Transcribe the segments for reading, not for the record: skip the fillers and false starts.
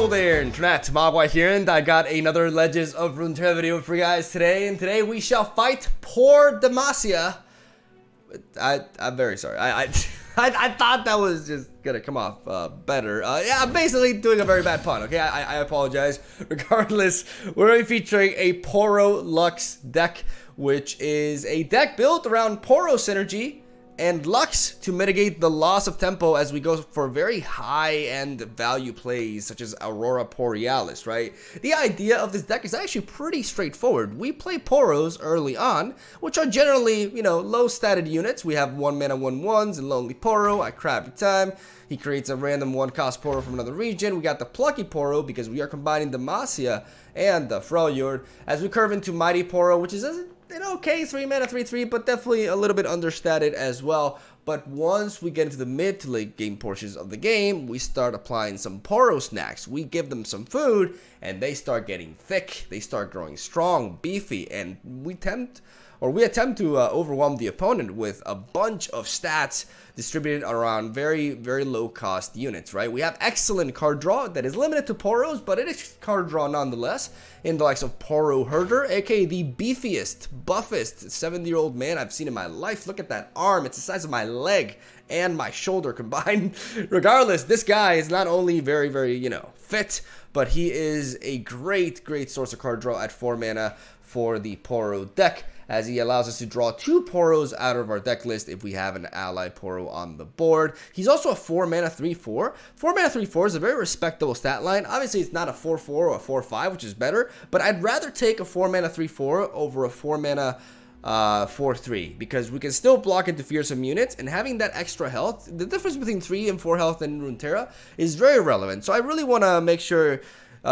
Hello there, Internet. MegaMogwai here, and I got another Legends of Runeterra video for you guys today. And today we shall fight poor Demacia. I'm very sorry. I thought that was just gonna come off better. Yeah, I'm basically doing a very bad pun. Okay, I apologize. Regardless, we're gonna be featuring a Poro LUX deck, which is a deck built around Poro synergy and Lux to mitigate the loss of tempo as we go for very high-end value plays such as Aurora Porealis, right? The idea of this deck is actually pretty straightforward. We play Poros early on, which are generally, you know, low-statted units. We have 1 mana 1/1s and Lonely Poro at crafting time. He creates a random 1-cost Poro from another region. We got the Plucky Poro because we are combining Demacia and the Freljord as we curve into Mighty Poro, which is an okay 3 mana 3/3, but definitely a little bit understated as well. But once we get into the mid to late game portions of the game, we start applying some Poro snacks. We give them some food and they start getting thick, they start growing strong, beefy, and we attempt to overwhelm the opponent with a bunch of stats distributed around very low cost units, right? We have excellent card draw that is limited to Poros, but it is card draw nonetheless in the likes of Poro Herder, aka the beefiest, buffest 70-year-old man I've seen in my life. Look at that arm, it's the size of my leg and my shoulder combined. Regardless, this guy is not only very, you know, fit, but he is a great source of card draw at 4 mana for the Poro deck, as he allows us to draw 2 Poros out of our deck list if we have an ally Poro on the board. He's also a 4 mana 3/4. 4 mana 3/4 is a very respectable stat line. Obviously, it's not a 4/4 or a 4/5, which is better, but I'd rather take a 4 mana 3/4 over a 4 mana 4/3, because we can still block into fearsome units, and having that extra health, the difference between 3 and 4 health in Runeterra is very relevant. So I really want to make sure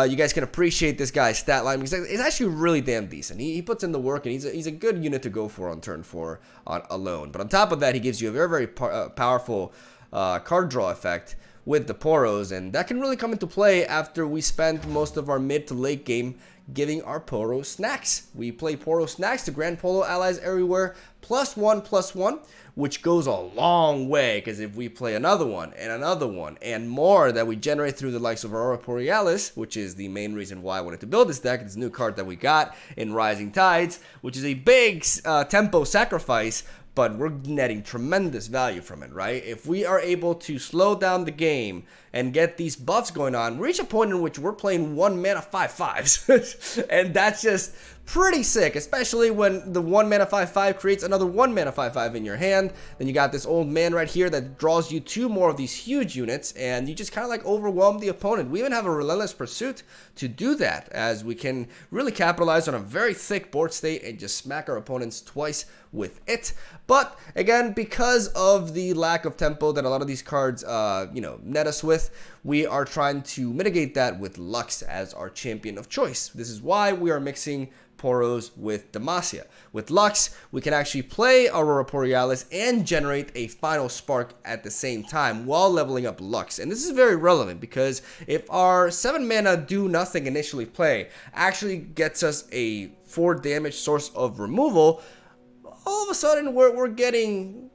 you guys can appreciate this guy's stat line, because it's actually really damn decent. He puts in the work, and he's a good unit to go for on turn 4 alone. But on top of that, he gives you a very powerful card draw effect with the Poros, and that can really come into play after we spend most of our mid to late game giving our Poro snacks. We play Poro snacks to grant Polo allies everywhere +1/+1, which goes a long way, because if we play another one and more that we generate through the likes of Aurora Porealis, which is the main reason why I wanted to build this deck, this new card that we got in Rising Tides, which is a big tempo sacrifice, but we're netting tremendous value from it, right? If we are able to slow down the game and get these buffs going on, we reach a point in which we're playing 1 mana 5/5s, and that's just pretty sick, especially when the 1 mana 5/5 creates another 1 mana 5/5 in your hand. Then you got this old man right here that draws you 2 more of these huge units, and you just kind of like overwhelm the opponent. We even have a Relentless Pursuit to do that, as we can really capitalize on a very thick board state and just smack our opponents twice with it. But again, because of the lack of tempo that a lot of these cards you know, net us with, we are trying to mitigate that with Lux as our champion of choice. This is why we are mixing Poros with Demacia. With Lux, we can actually play Aurora Porealis and generate a final spark at the same time while leveling up Lux. And this is very relevant, because if our 7 mana do nothing initially play actually gets us a 4 damage source of removal, all of a sudden we're getting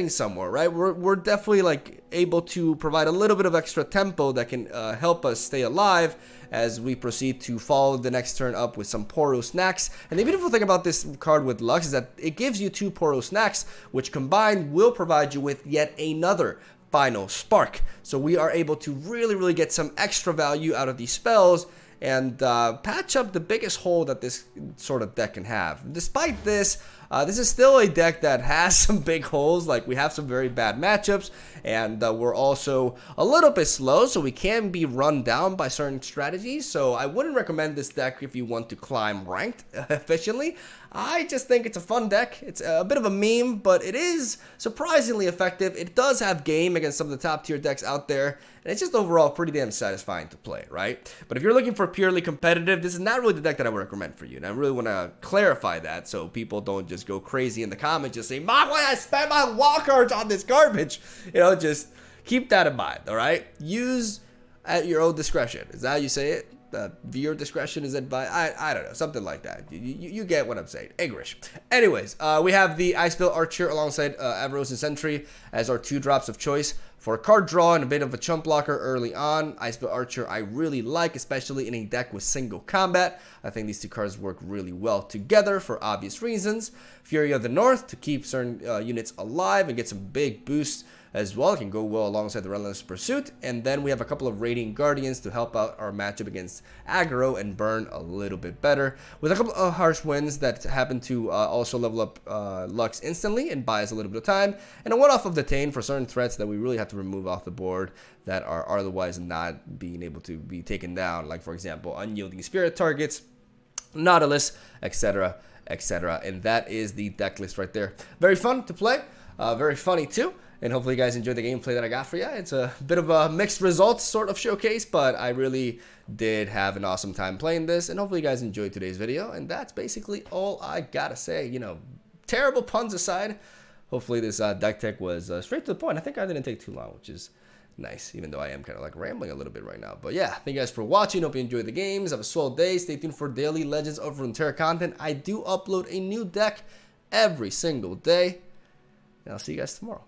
somewhere, right? We're definitely like able to provide a little bit of extra tempo that can help us stay alive as we proceed to follow the next turn up with some Poro snacks. And the beautiful thing about this card with Lux is that it gives you 2 Poro snacks, which combined will provide you with yet another final spark. So we are able to really get some extra value out of these spells and patch up the biggest hole that this sort of deck can have. Despite this, this is still a deck that has some big holes. Like, we have some very bad matchups, and we're also a little bit slow, so we can be run down by certain strategies. So I wouldn't recommend this deck if you want to climb ranked efficiently. I just think it's a fun deck. It's a bit of a meme, but it is surprisingly effective. It does have game against some of the top tier decks out there, and it's just overall pretty damn satisfying to play, right? But if you're looking for purely competitive, this is not really the deck that I would recommend for you, and I really want to clarify that so people don't just go crazy in the comments just saying, "MegaMogwai, I spent my wall cards on this garbage." You know, just keep that in mind, all right? Use at your own discretion. Is that how you say it? viewer discretion is advised. I don't know, something like that. You get what I'm saying. English. Anyways, we have the Iceville Archer alongside Avaros and Sentry as our 2 drops of choice for a card draw and a bit of a chump blocker early on. Iceville Archer I really like, especially in a deck with single combat. I think these 2 cards work really well together for obvious reasons. Fury of the North to keep certain units alive and get some big boosts as well. It can go well alongside the Relentless Pursuit. And then we have a couple of Radiant Guardians to help out our matchup against aggro and burn a little bit better. With a couple of Harsh Winds that happen to also level up Lux instantly and buy us a little bit of time. And a one-off of Detain for certain threats that we really have to remove off the board that are otherwise not being able to be taken down. Like, for example, Unyielding Spirit targets, Nautilus, etc., etc. And that is the deck list right there. Very fun to play. Very funny too. And hopefully you guys enjoyed the gameplay that I got for you. It's a bit of a mixed results sort of showcase, but I really did have an awesome time playing this. And hopefully you guys enjoyed today's video. And that's basically all I gotta say. You know, terrible puns aside, hopefully this deck tech was straight to the point. I think I didn't take too long, which is nice, even though I am kind of like rambling a little bit right now. But yeah, thank you guys for watching. Hope you enjoyed the games. Have a swell day. Stay tuned for daily Legends of Runeterra content. I do upload a new deck every single day. And I'll see you guys tomorrow.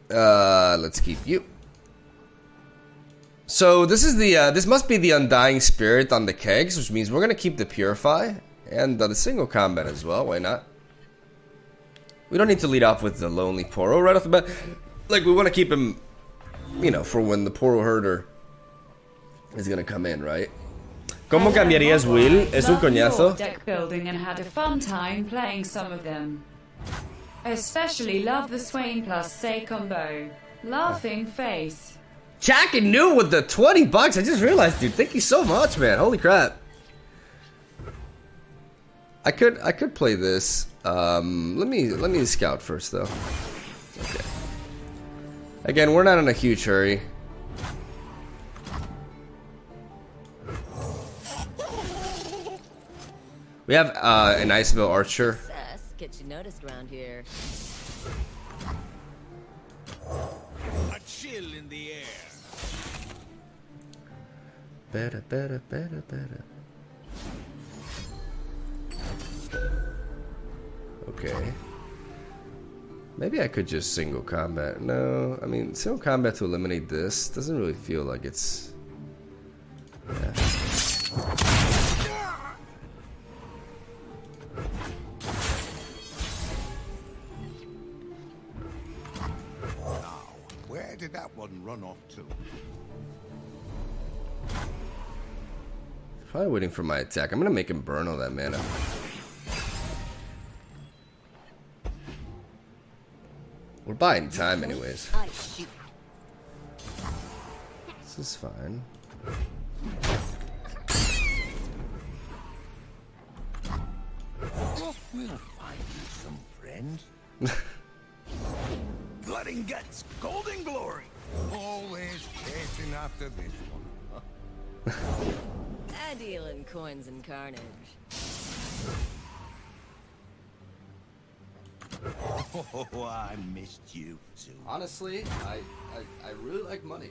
Let's keep you. So this is the this must be the Undying Spirit on the kegs, which means we're gonna keep the Purify and the single combat as well. Why not? We don't need to lead off with the Lonely Poro right off the bat. Like, we want to keep him, you know, for when the Poro Herder is gonna come in, right? ¿Cómo cambiarías Will? Es un coñazo. Deck building and had a fun time playing some of them. Especially love the Swain plus Say combo. Laughing face. Jack and New with the 20 bucks. I just realized, dude. Thank you so much, man. Holy crap. I could play this. Let me scout first though. Okay. Again, we're not in a huge hurry. We have an Iceville Archer. Get you noticed around here. A chill in the air. Better. Okay. Maybe I could just single combat. No, I mean, single combat to eliminate this doesn't really feel like it's... Yeah. Where did that one run off to? Probably waiting for my attack. I'm gonna make him burn all that mana. We're buying time anyways. This is fine. We'll find you some friends. Blood and guts, golden glory. Always chasing after this one. I deal in coins and carnage. Oh, I missed you too. Honestly, I really like money.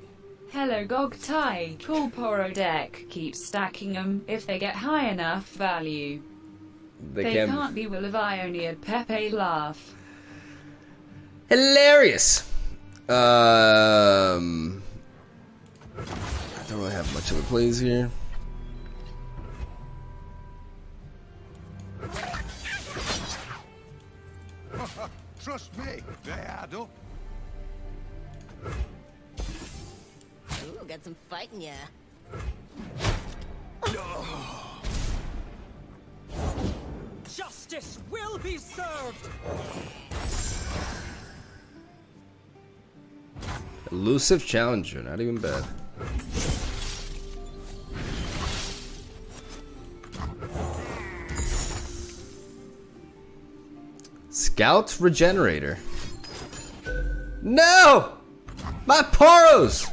Hello Gog Tai. Cool Poro deck. Keep stacking them if they get high enough value. They can't be Will of Ionian Pepe laugh. Hilarious. I don't really have much of a plays here. Trust me, they add up. Ooh, got some fight in ya. Justice will be served. Elusive Challenger, not even bad. Scout Regenerator. No! My Poros!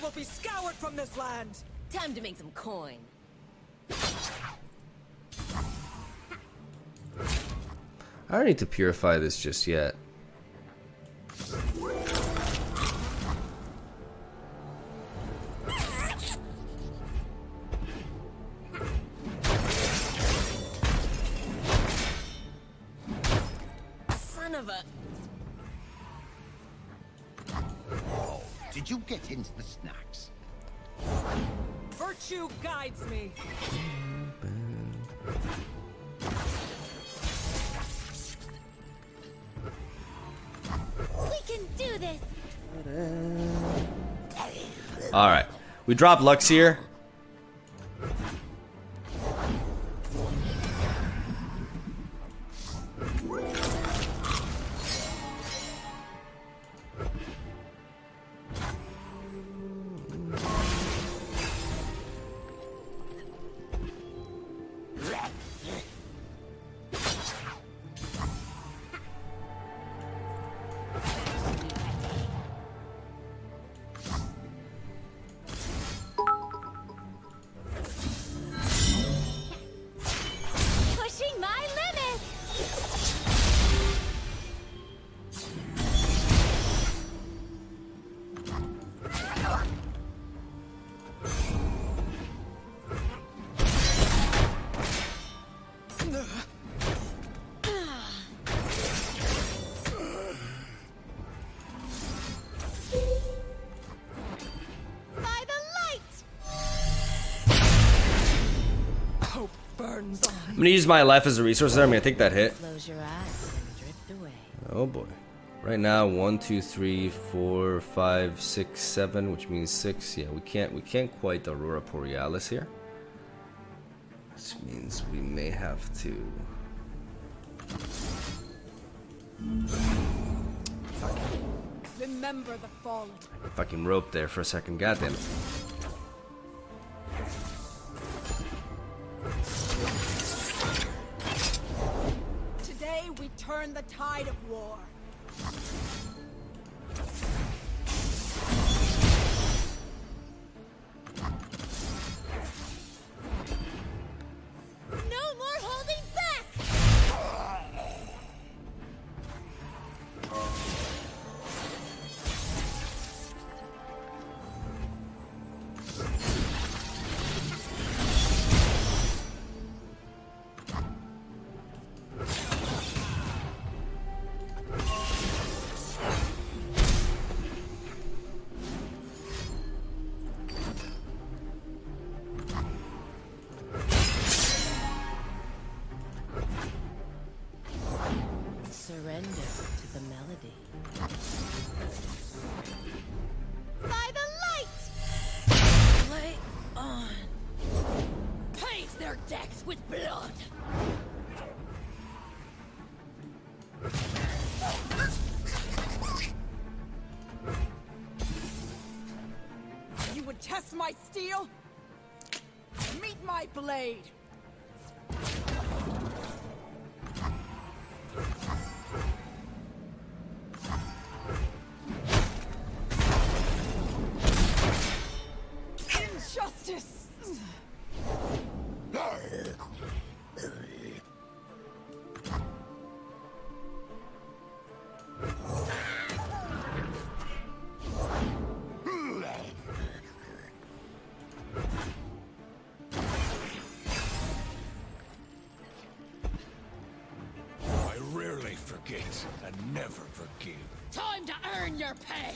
will be scoured from this land. Time to make some coin. I don't need to purify this just yet. Son of a... Oh, did you get into the snacks? Virtue guides me. We can do this! Alright. We drop Lux here. Pushing my limits! By the light! Hope burns on. I'm gonna use my life as a resource there. I'm gonna take that hit. Close your eyes and drift away. Oh boy. Right now, 1, 2, 3, 4, 5, 6, 7, which means 6. Yeah, we can't quite Aurora Porealis here. Which means we may have to. Remember the fallen. Fucking rope there for a second. Goddamn it. Today we turn the tide of war. No more holding back! Surrender to the melody. By the light! Play on. Paint their decks with blood! You would test my steel? Meet my blade. Injustice! I rarely forget and never forgive. Time to earn your pay!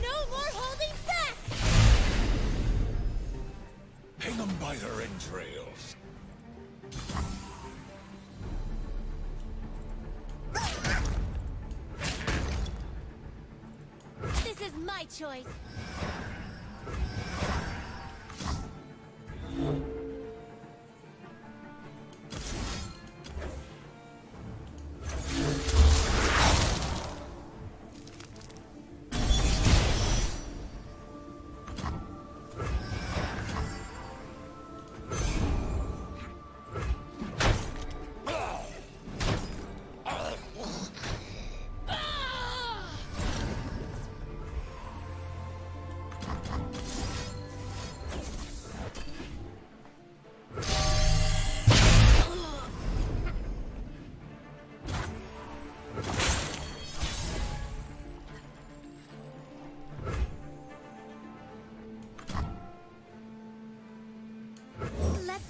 No more holding back! Hang them by their entrails. This is my choice.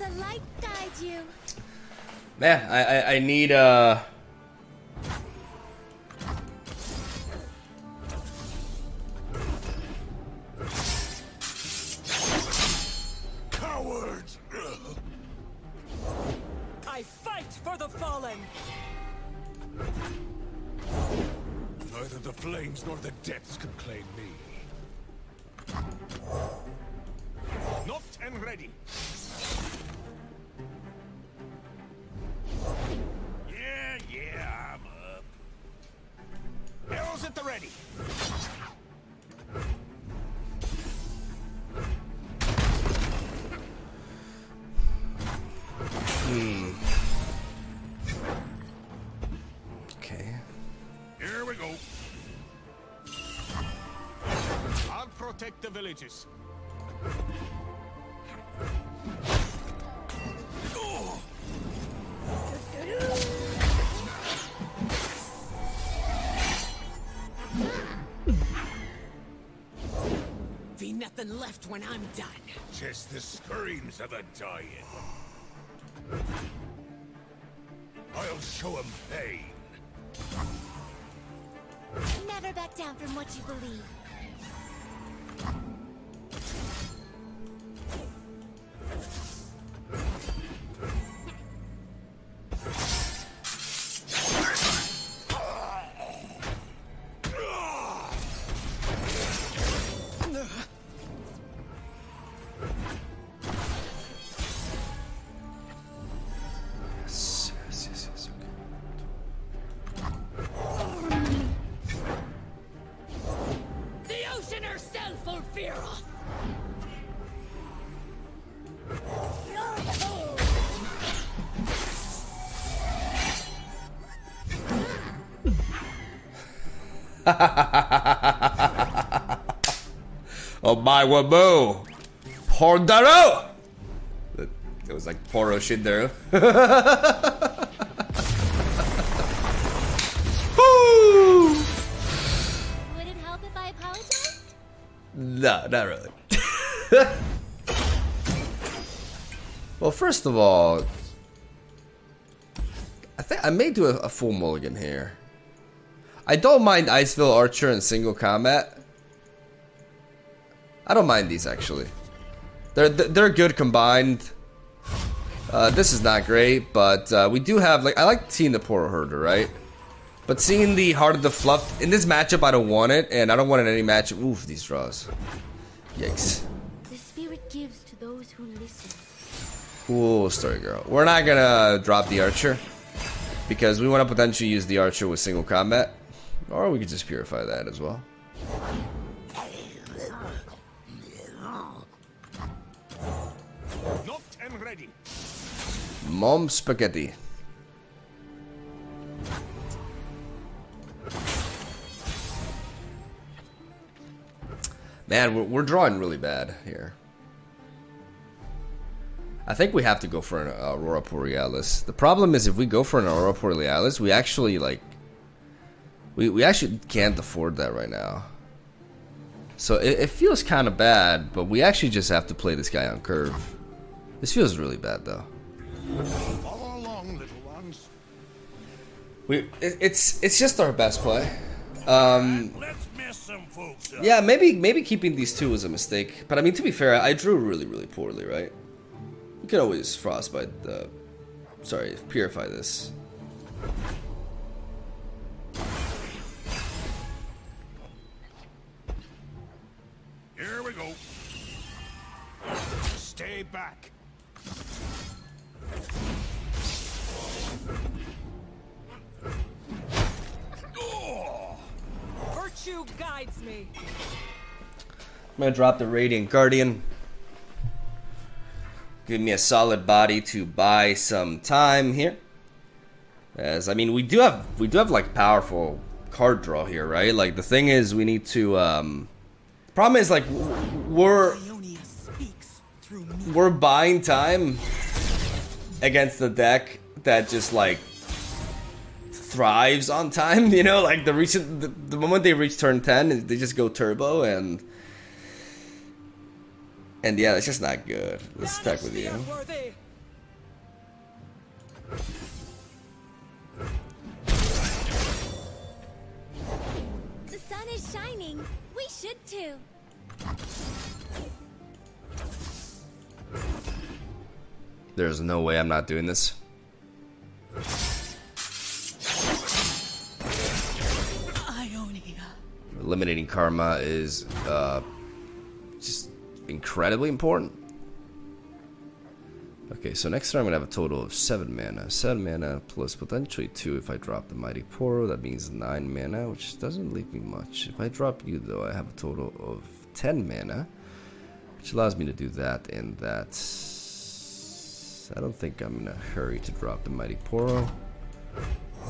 The light guide you. Man, I need Cowards! I fight for the fallen. Neither the flames nor the depths can claim me. Knocked and ready. Yeah, I'm up. Arrows at the ready. okay. Here we go. I'll protect the villages. Be nothing left when I'm done. Just the screams of a dying. I'll show 'em pain. Never back down from what you believe. Yes, okay. The ocean herself will fear us. Oh my wabo! Pordaro! It was like Poro Shindaro. Woo! Would it help if I apologize? No, not really. Well, first of all, I think I may do a full mulligan here. I don't mind Iceville Archer in single combat. I don't mind these actually. They're good combined. This is not great, but we do have I like seeing the Poro Herder, right? But seeing the Heart of the Fluff in this matchup, I don't want it, and I don't want it in any matchup. Oof, these draws. Yikes. The spirit gives to those who listen. Cool story, girl. We're not gonna drop the Archer because we want to potentially use the Archer with single combat, or we could just purify that as well. Knocked and ready. Mom spaghetti. Man, we're drawing really bad here. I think we have to go for an Aurora Porealis. The problem is if we go for an Aurora Porealis, we actually we actually can't afford that right now. So it feels kind of bad, but we actually just have to play this guy on curve. This feels really bad though. Follow along, little ones. It's just our best play. Let's mess some folks up. Yeah, maybe keeping these two was a mistake. But I mean, to be fair, I drew really poorly, right? We could always frostbite. Sorry, purify this. Here we go. Stay back. Virtue guides me. I'm gonna drop the Radiant Guardian. Give me a solid body to buy some time here. As I mean, we do have like powerful card draw here, right? Like the thing is, we need to. The problem is like we're buying time against the deck that just like thrives on time. You know, like the moment they reach turn 10, they just go turbo and yeah, it's just not good. Let's stack with you. sun is shining. We should too. There's no way I'm not doing this. Ionia. Eliminating karma is just incredibly important. Okay, so next turn I'm gonna have a total of 7 mana. 7 mana plus potentially 2 if I drop the Mighty Poro. That means 9 mana, which doesn't leave me much. If I drop you though, I have a total of 10 mana, which allows me to do that and that. I don't think I'm in a hurry to drop the Mighty Poro.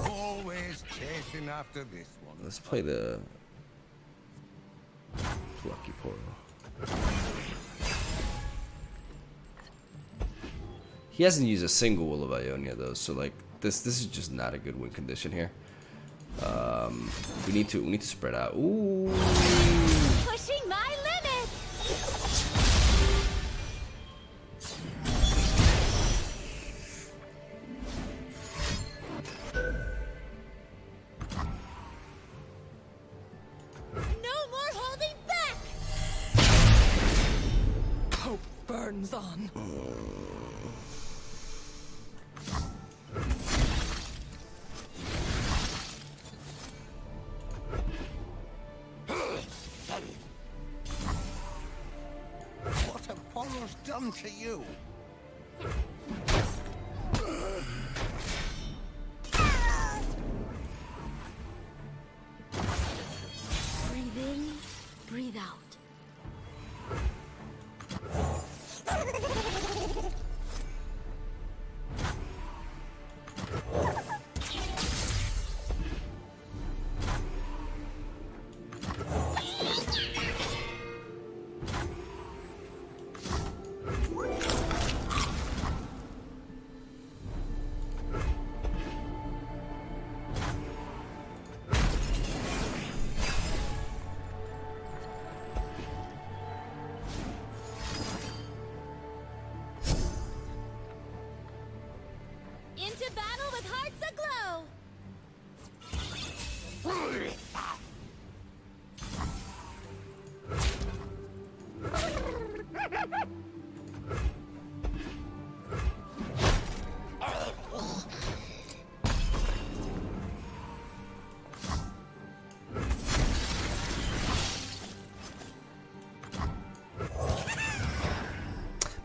Always chasing after this one. Let's play the Lucky Poro. He hasn't used a single Will of Ionia though, so like this is just not a good win condition here. We need to spread out. Ooh. Pushing my limits. No more holding back. Hope burns on. What have Poro's done to you? Breathe in, breathe out. Into battle with hearts aglow!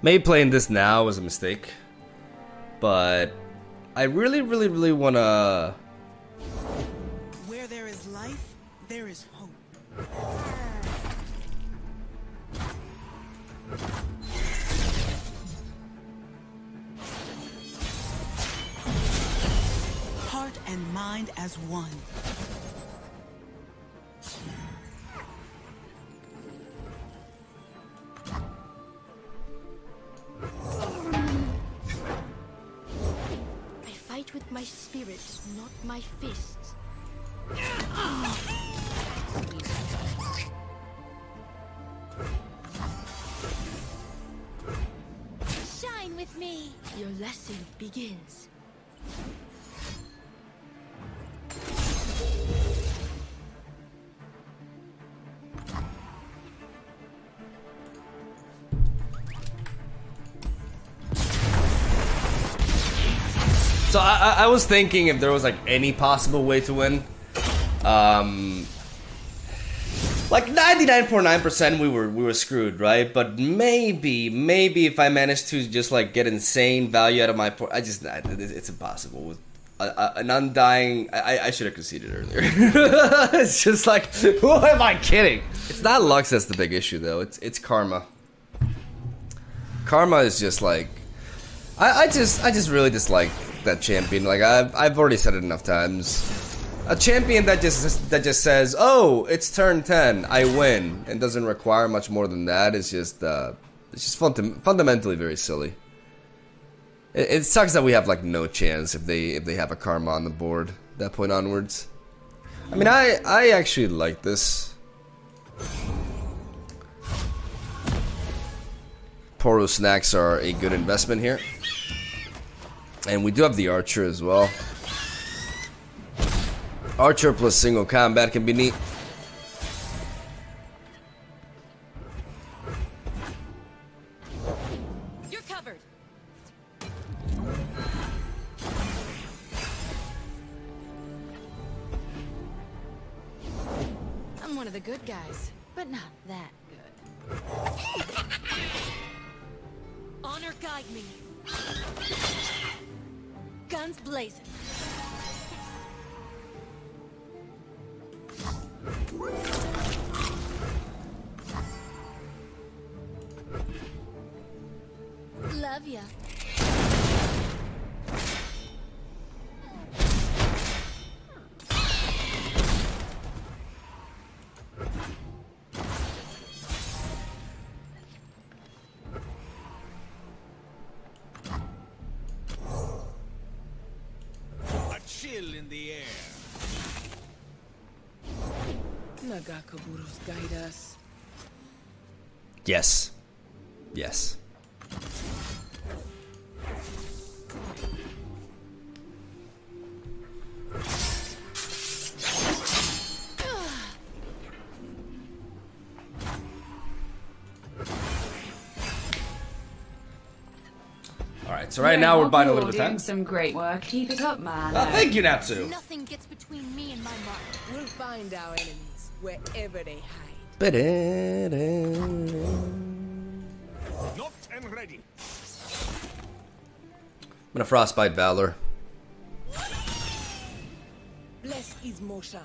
Maybe playing this now was a mistake, but I really wanna. Where there is life, there is hope. Heart and mind as one. With my spirit, not my fists. Shine with me. Your lesson begins. So I was thinking if there was like any possible way to win. Like 99.9% we were screwed, right? But maybe if I managed to just like get insane value out of my it's impossible with an undying. I should have conceded earlier. It's just like, who am I kidding? It's not Lux that's the big issue though. It's karma. Karma is just like, I just really dislike that champion. Like I've already said it enough times. A champion that just says, "Oh, it's turn 10, I win," and doesn't require much more than that is just fundamentally very silly. It sucks that we have like no chance if they have a karma on the board at that point onwards. I mean, I actually like this. Poro snacks are a good investment here. And we do have the Archer as well. Archer plus single combat can be neat. covered. I'm one of the good guys, but not that good. Honor guide me. Guns blazing. Love ya. A chill in the air. Nagakaburos guide us. Yes. Yes. Alright, so right now we're buying a little bit of time. Doing some great work. Keep it up, man. Thank you, Natsu. Nothing gets between me and my mark. We'll find our enemies wherever they hide. Knocked and ready. I'm gonna frostbite Valor. Bless his motion.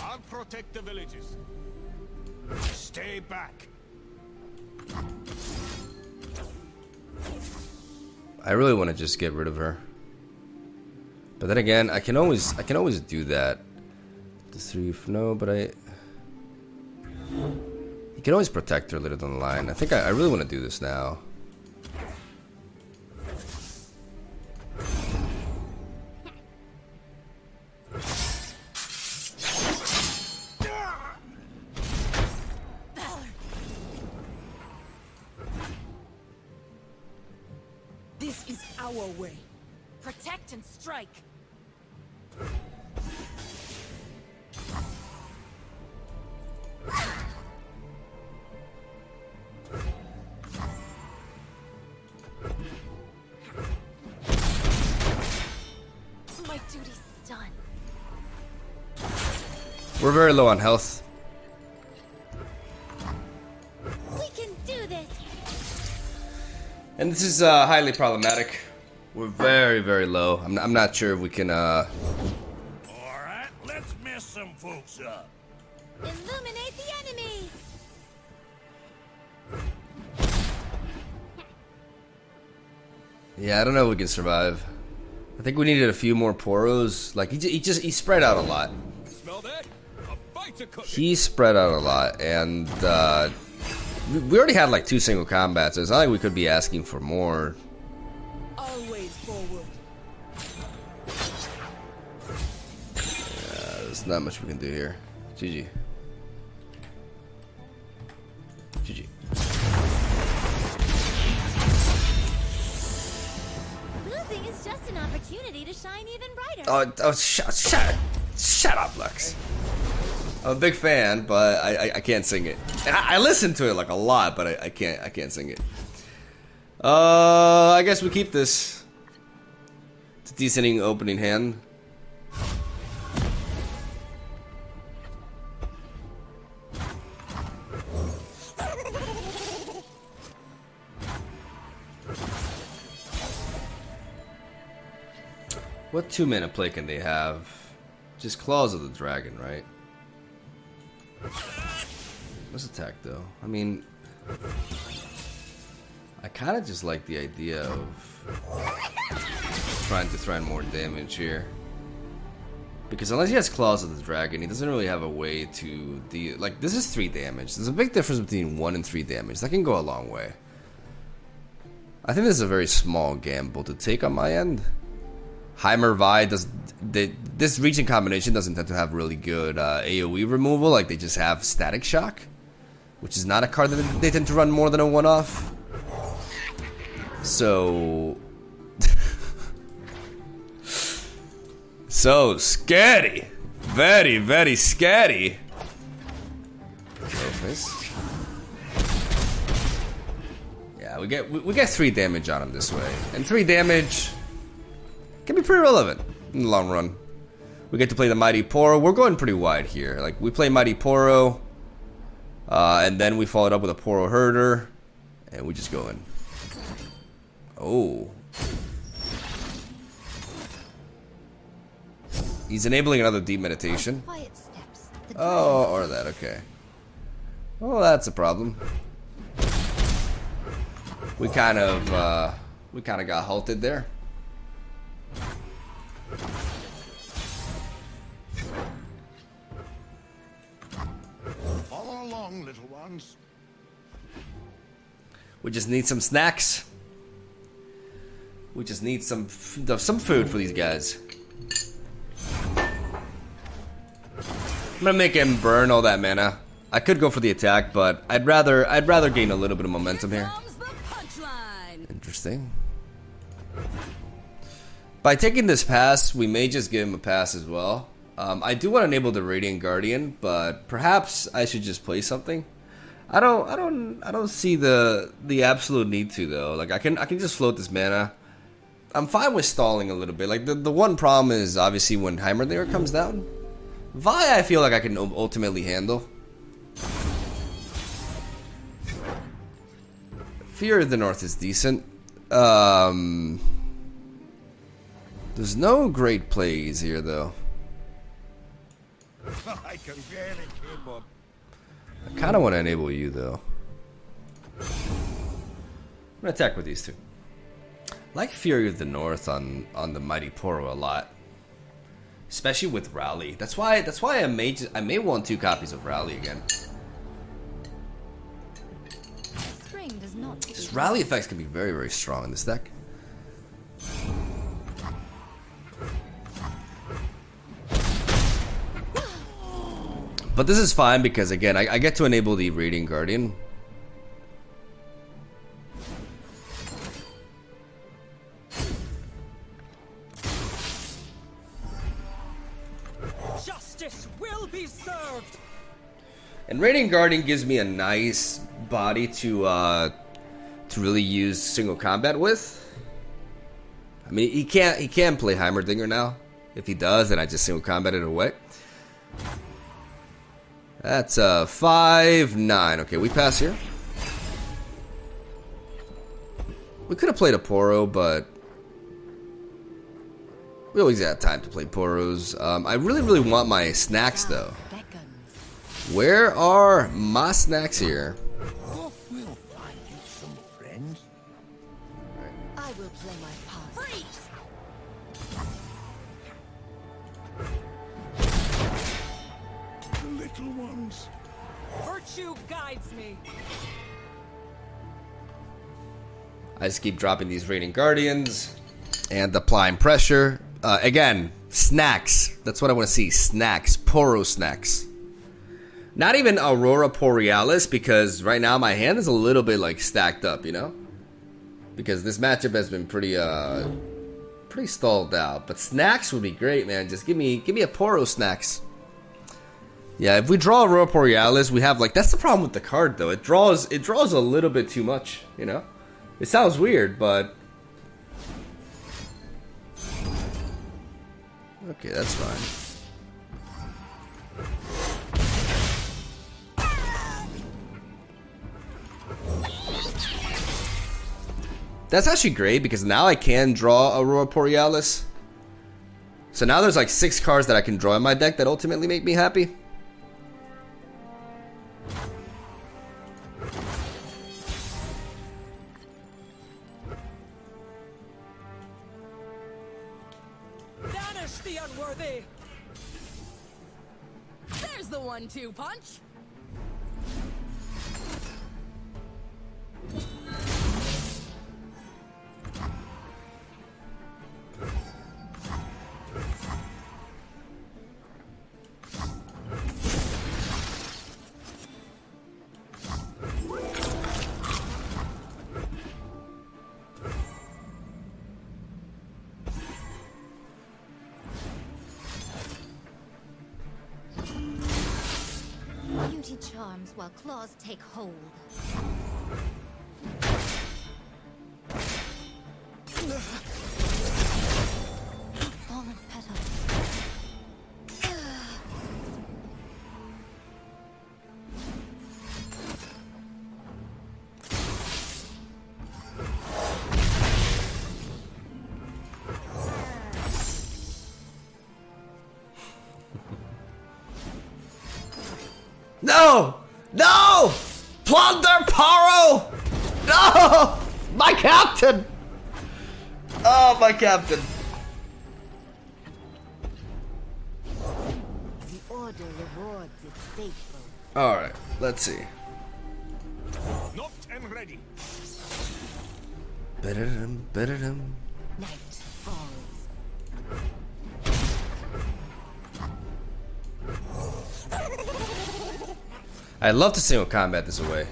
I'll protect the villages. Stay back. I really want to just get rid of her, but then again, I can always do that. The 3 no, but you can always protect her later down the line. I think I really want to do this now. This is our way. Protect and strike. My duty's done. We're very low on health. We can do this. And this is highly problematic. We're very, very low. I'm not sure if we can. All right, let's mess some folks up. Illuminate the enemy. Yeah, I don't know if we can survive. I think we needed a few more poros. Like he spread out a lot. Smell that? A bite's a cookie. He spread out a lot, and we already had like 2 single combats. So it's not like we could be asking for more. Always forward. There's not much we can do here. GG. GG. Losing is just an opportunity to shine even brighter. Oh, shut up, Lux. I'm a big fan, but I can't sing it. And I listen to it like a lot, but I can't sing it. I guess we keep this. It's a decent opening hand. What 2-mana play can they have? Just Claws of the Dragon, right? Let's attack though. I mean, I kind of just like the idea of trying to throw in more damage here. Because unless he has Claws of the Dragon, he doesn't really have a way to deal. Like, this is 3 damage. There's a big difference between 1 and 3 damage. That can go a long way. I think this is a very small gamble to take on my end. Heimer Vi this region combination doesn't tend to have really good AoE removal, like they just have Static Shock, which is not a card that they tend to run more than a one-off. So so scary, very, very scary. Yeah, we get 3 damage on him this way, and 3 damage can be pretty relevant in the long run. We get to play the Mighty Poro. We're going pretty wide here. Like, we play Mighty Poro, and then we follow it up with a Poro Herder, and we just go in. Oh. He's enabling another deep meditation. Oh, or that, okay. Oh, that's a problem. We kind of got halted there. Follow along, little ones. We just need some snacks. We just need some food for these guys. I'm gonna make him burn all that mana. I could go for the attack, but I'd rather gain a little bit of momentum here. Interesting. By taking this pass, we may just give him a pass as well. I do want to enable the Radiant Guardian, but perhaps I should just play something. I don't see the absolute need to though. Like I can just float this mana. I'm fine with stalling a little bit. Like the one problem is obviously when Heimerdinger comes down. Vi I feel like I can ultimately handle. Fear of the North is decent. There's no great plays here though. I can barely keep up. I kind of want to enable you though. I'm gonna attack with these two. I like Fury of the North on the Mighty Poro a lot, especially with Rally. That's why I may want 2 copies of Rally again. This Rally effects can be very, very strong in this deck. But this is fine because again, I get to enable the Radiant Guardian. Justice will be served. And Radiant Guardian gives me a nice body to really use single combat with. I mean, he can play Heimerdinger now. If he does, then I just single combat it away. That's 5-9. Okay, we pass here. We could have played a Poro, but we always had time to play Poros. I really want my snacks though. Where are my snacks here? Oh, we'll find you some friends. I will play my part. Freeze! The little ones. Virtue guides me. I just keep dropping these Radiant Guardians and applying pressure. Again, snacks. That's what I want to see. Snacks. Poro snacks. Not even Aurora Porealis, because right now my hand is a little bit like stacked up, you know? Because this matchup has been pretty stalled out. But snacks would be great, man. Just give me a Poro snacks. Yeah, if we draw Aurora Porealis, we have like, that's the problem with the card though. It draws a little bit too much, you know? It sounds weird, but okay, that's fine. That's actually great because now I can draw Aurora Porealis. So now there's like 6 cards that I can draw in my deck that ultimately make me happy. Banish the unworthy. There's the 1-2 punch. Beauty charms while claws take hold. No! No! Plunder Paro! No! My captain! Oh, my captain. The order rewards its faithful. Alright, let's see. Knocked and ready. Ba-da-dum. Night falls. I'd love to single combat this away.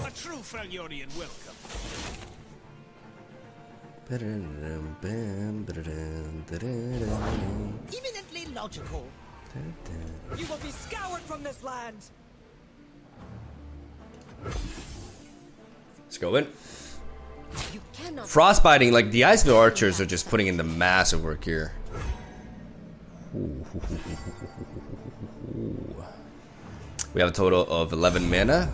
A true Freljordian welcome. Eminently logical. You will be scoured from this land. Let's go in. You cannot. Frostbiting, like the Iceville archers are just putting in the massive work here. We have a total of 11 mana.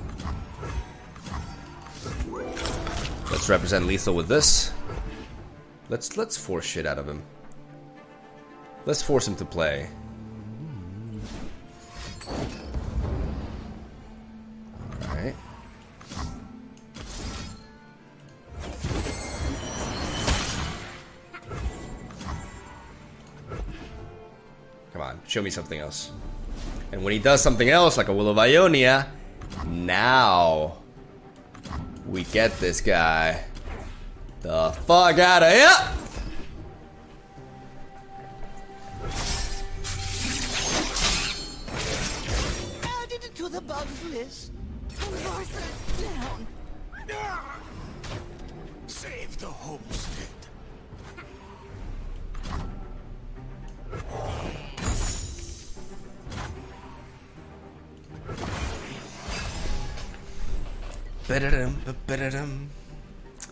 Let's represent lethal with this. Let's force shit out of him. Let's force him to play. Alright. Come on, show me something else. And when he does something else, like a Will of Ionia, now we get this guy the fuck out of here! Added it to the bugs list. Down. Save the homestead.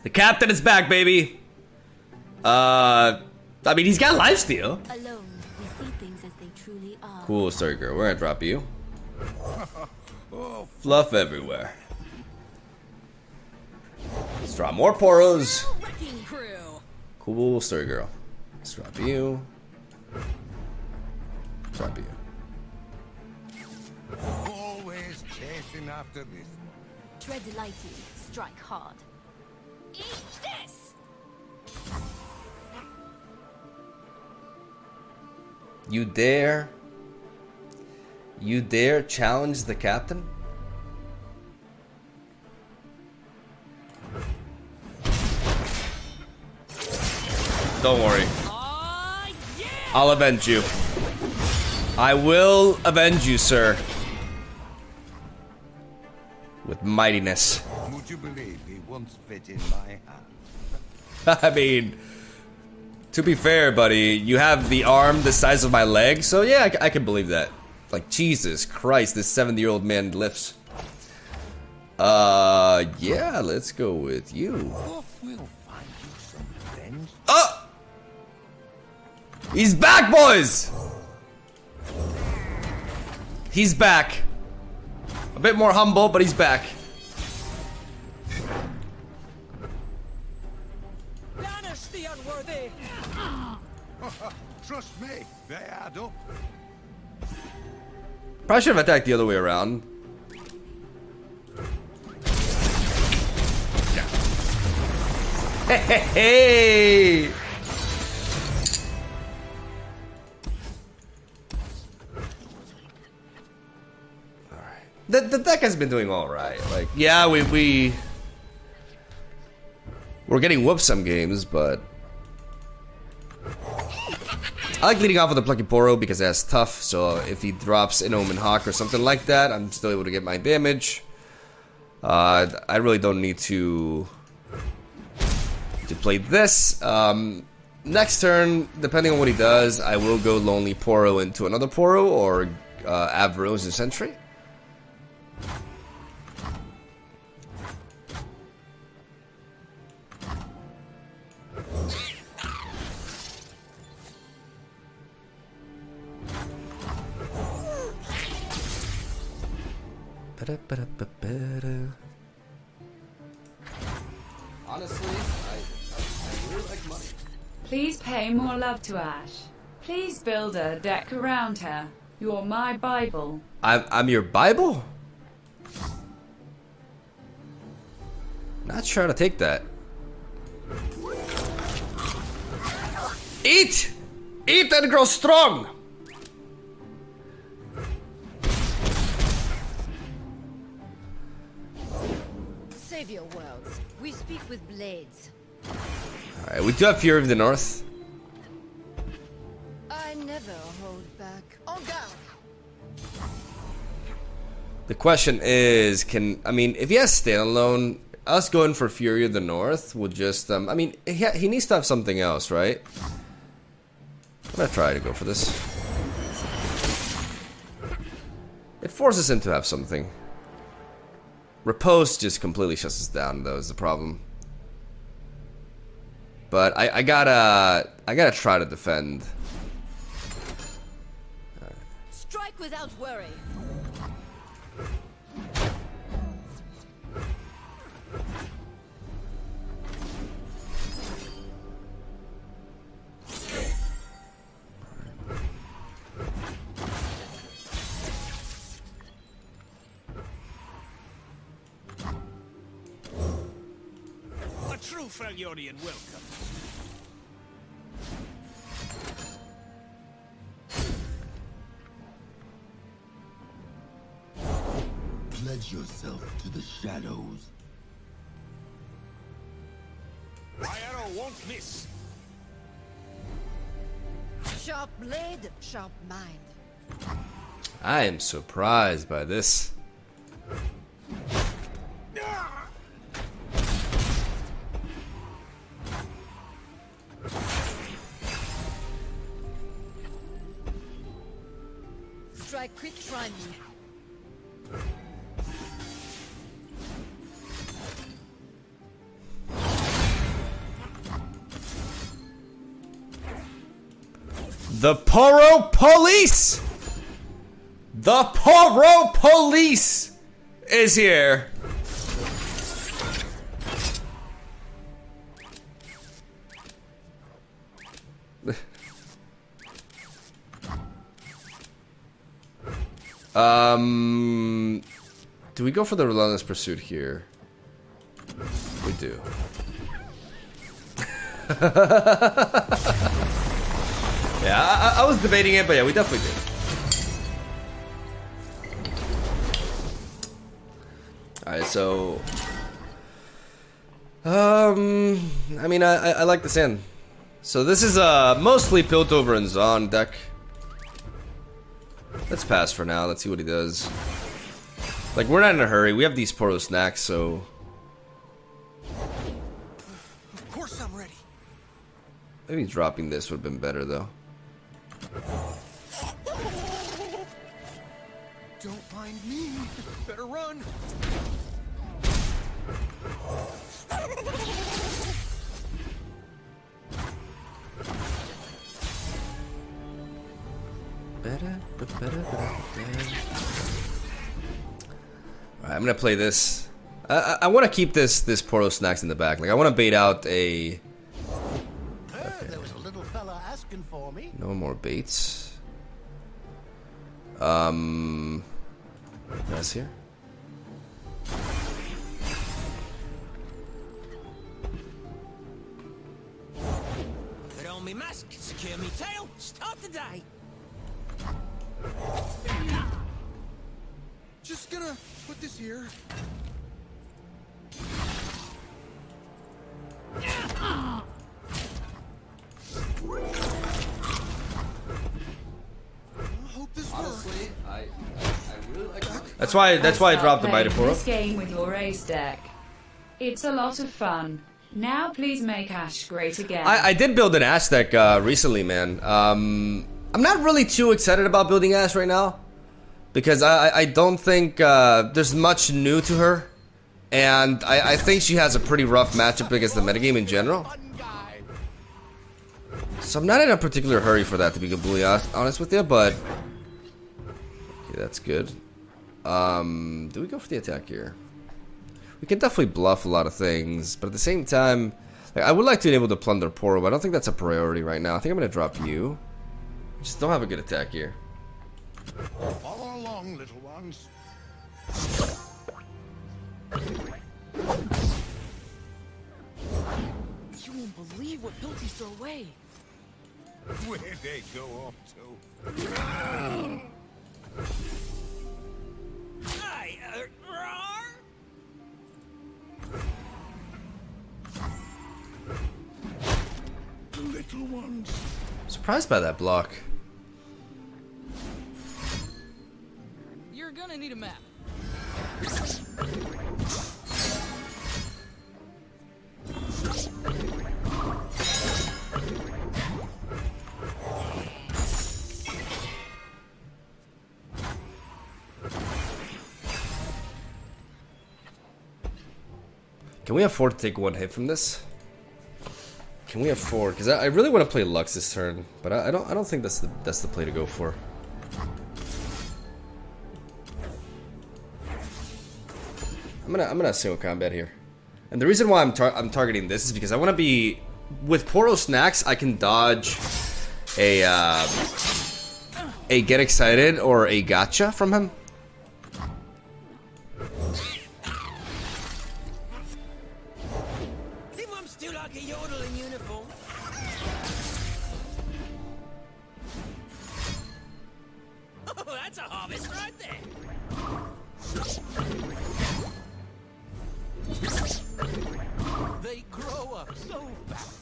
The captain is back, baby. I mean, he's got lifesteal. Alone, we see things as they truly are. Cool, sorry girl. We're gonna drop you. Fluff everywhere. Let's drop more poros. Wrecking crew. Cool, story girl. Let's drop you. Drop you. Always chasing after this. Tread lightly, strike hard. Eat this! You dare? You dare challenge the captain? Don't worry. I'll avenge you. I will avenge you, sir. With mightiness. Would you believe he once fit in my hand? I mean, to be fair, buddy, you have the arm the size of my leg, so yeah, I can believe that. Like, Jesus Christ, this 70-year-old man lifts. Yeah, let's go with you. We'll find you some friends. Oh! He's back, boys! He's back. A bit more humble, but he's back. Banish the unworthy. Trust me, they add up. Probably should have attacked the other way around. Hey, hey, hey! The deck has been doing all right. Like, yeah, we're getting whooped some games, but I like leading off with a Plucky Poro because it has tough. So if he drops an Omen Hawk or something like that, I'm still able to get my damage. I really don't need to play this. Next turn, depending on what he does, I will go Lonely Poro into another Poro or Avros and Sentry. Honestly, I really like money. Please pay more love to Ash. Please build a deck around her. You're my Bible. I'm your Bible? Not sure how to take that. Eat! Eat and grow strong! Save your worlds. We speak with blades. Alright, we do have Fury of the North. I never hold back. On guard. The question is, if he has standalone, us going for Fury of the North will just, he needs to have something else, right? I'm gonna try to go for this. It forces him to have something. Repose just completely shuts us down, though, is the problem. But I gotta try to defend. Strike without worry. True Freljordian welcome. Pledge yourself to the shadows. My arrow won't miss. Sharp blade, sharp mind. I am surprised by this. Strike quick, try me. The Poro Police! The Poro Police is here! Do we go for the Relentless Pursuit here? We do. Yeah, I was debating it, but yeah, we definitely did. Alright, so... I like the sand. So this is mostly Piltover and Zon deck. Let's pass for now, let's see what he does. Like, we're not in a hurry, we have these Poro snacks, so... Of course I'm ready. Maybe dropping this would have been better, though. Don't mind me. Better run. Alright, I'm gonna play this. I want to keep this Poro snacks in the back. Like, I want to bait out a... There was a little fella asking for me. No more baits. That's here. Put on me mask, secure me tail, start the day. Just gonna put this here. Honestly, I really like it. That's why I dropped the Mighty Poro. This game with your race deck. It's a lot of fun. Now please make Ash great again. I did build an Ash deck recently, man. I'm not really too excited about building Ash right now, because I don't think there's much new to her, and I think she has a pretty rough matchup against the metagame in general. So I'm not in a particular hurry for that, to be completely honest with you, but okay, that's good. Do we go for the attack here? We can definitely bluff a lot of things, but at the same time, like, I would like to be able to plunder Poro, but I don't think that's a priority right now. I think I'm gonna drop you. Just don't have a good attack here. Follow along, little ones. You won't believe what Pilties throw away. Where'd they go off to? The little ones. Surprised by that block. You're gonna need a map. Can we afford to take one hit from this? Can we afford? Because I really want to play Lux this turn, but I don't think that's the play to go for. I'm gonna single combat here, and the reason why I'm targeting this is because I want to be with Poro Snacks. I can dodge a get excited or a gotcha from him. Think I'm still like a yodel in uniform. Oh, that's a harvest right there. They grow up so fast.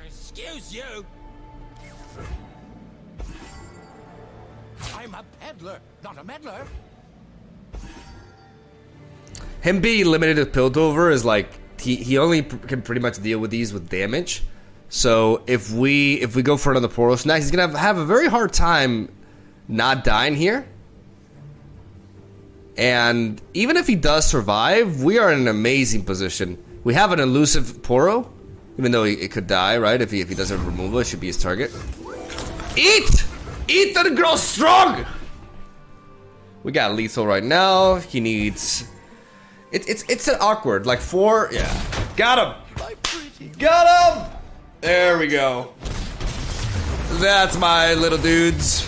Excuse you. I'm a peddler, not a meddler. Him being limited to Piltover is like he only can pretty much deal with these with damage. So if we go for another Poro Snack, he's gonna have a very hard time not dying here. And even if he does survive, we are in an amazing position. We have an elusive Poro, even though it could die, right? If he doesn't have removal, it should be his target. Eat! Eat and grow strong! We got lethal right now. He needs... It's an awkward, like 4... Yeah. Got him! Got him! There we go. That's my little dudes.